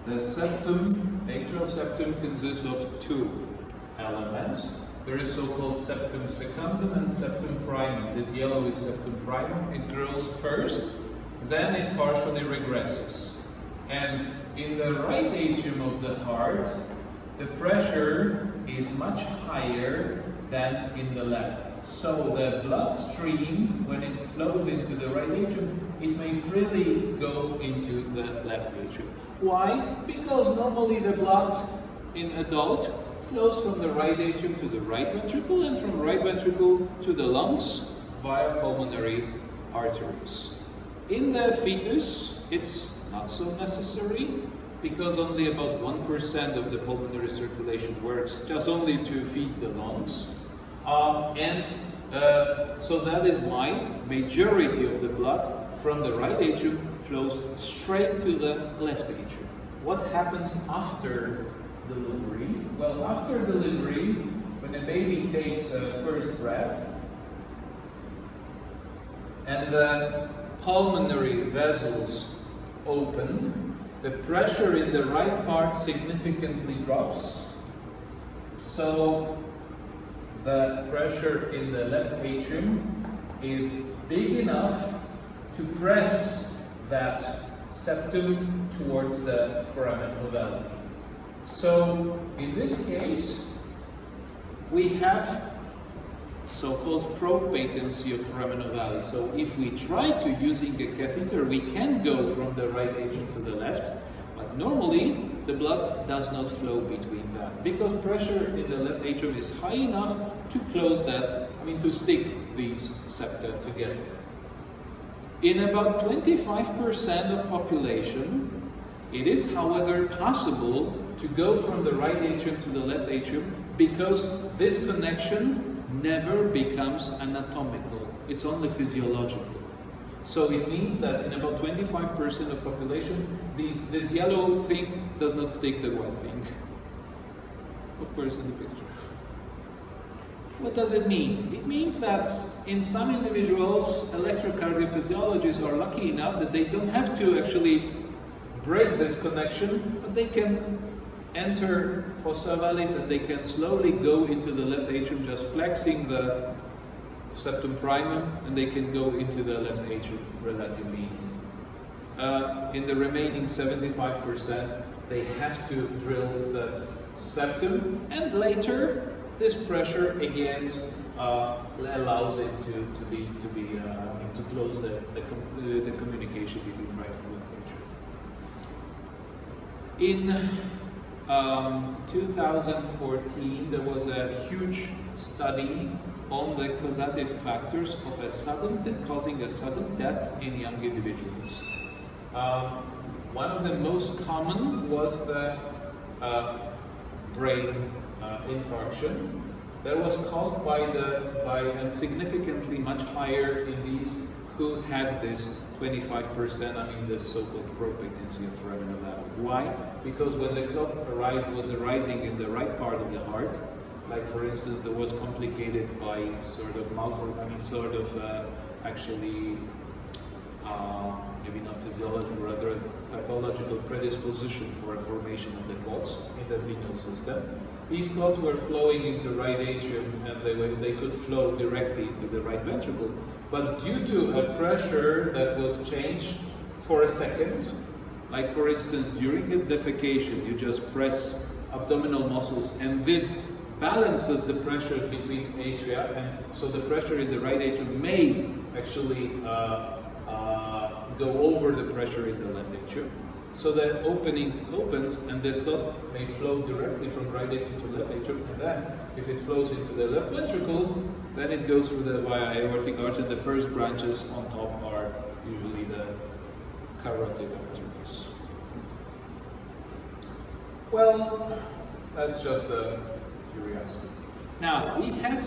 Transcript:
The septum, atrial septum, consists of two elements. There is so-called septum secundum and septum primum. This yellow is septum primum. It grows first, then it partially regresses. And in the right atrium of the heart, the pressure is much higher than in the left. So the bloodstream, when it flows into the right atrium, it may freely go into the left atrium. Why? Because normally the blood in adult flows from the right atrium to the right ventricle and from right ventricle to the lungs via pulmonary arteries. In the fetus, it's not so necessary because only about 1% of the pulmonary circulation works just only to feed the lungs. So that is why majority of the blood from the right atrium flows straight to the left atrium. What happens after delivery? Well, after delivery, when a baby takes a first breath and the pulmonary vessels open, the pressure in the right part significantly drops. So the pressure in the left atrium is big enough to press that septum towards the foramen ovale. So in this case, we have so-called probe patency of foramen ovale. So if we try to using a catheter, we can go from the right atrium to the left, but normally the blood does not flow between them because pressure in the left atrium is high enough to close that, to stick these septa together. In about 25% of population, it is, however, possible to go from the right atrium to the left atrium because this connection never becomes anatomical. It's only physiological. So it means that in about 25% of population, this yellow thing does not stick the white thing. Of course, in the picture. What does it mean? It means that in some individuals, electrocardiophysiologists are lucky enough that they don't have to actually break this connection, but they can enter fossa valis and they can slowly go into the left atrium, just flexing the septum primum, and they can go into the left atrium relatively easy. In the remaining 75%, they have to drill that septum, and later this pressure again allows it to close the communication between right and left atrium. In 2014, there was a huge study on the causative factors of causing a sudden death in young individuals. One of the most common was the brain infarction that was caused by and significantly much higher in these who had this 25%, this so-called probe patency of foramen ovale. Why? Because when the clot was arising in the right part of the heart, like for instance, there was complicated by maybe not physiology, rather pathological predisposition for a formation of the clots in the venous system. These clots were flowing into right atrium and they could flow directly into the right ventricle. But due to a pressure that was changed for a second, like for instance during a defecation, you just press abdominal muscles and this balances the pressure between atria, and so the pressure in the right atrium may actually go over the pressure in the left atrium. So the opening opens and the clot may flow directly from right atrium to left atrium, and then if it flows into the left ventricle, then it goes through the via aortic arch, and the first branches on top are usually the carotid arteries. Well, that's just a curiosity. Now, we have